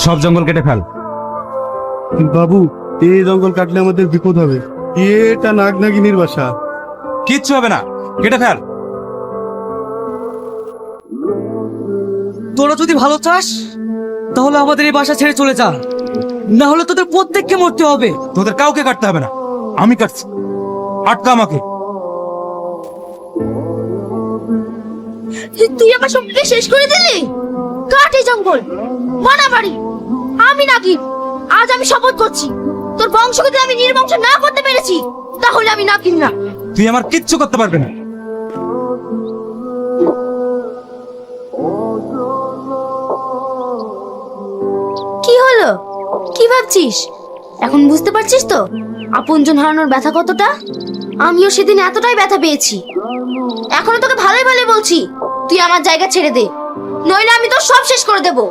সব জঙ্গল কেটে ফেল। বাবু, এই জঙ্গল কাটলে আমাদের বিপদ হবে। এটা নাগনাগিনীর বাসা। কিচ্ছু হবে না, কেটে ফেল। তোরা যদি ভালো চাস তাহলে আমাদের এই বাসা ছেড়ে চলে যা, না হলে তোদের প্রত্যেককে মরতে হবে। তোদের কাউকে কাটতে হবে না, আমি কাটছি। আটকা আমাকে। তুই আমার সবকে শেষ করে দিলি। কাট এই জঙ্গল, বানা বাড়ি। আমি নাকি আজ আমি শপথ করছি, তোর বংশকে যদি আমি নির্বংশ না করতে পেরেছি তাহলে আমি নাকিন না। তুই আমার কিচ্ছু করতে পারবি না। কি হলো, কি ভাবছিস? এখন বুঝতে পারছিস তো আপনজন হারানোর ব্যথা কতটা? আমিও সেদিন এতটাই ব্যথা পেয়েছি। এখনো তোকে ভালোই ভালোই বলছি, তুই আমার জায়গা ছেড়ে দে, নইলে আমি তোর সব শেষ করে দেবো।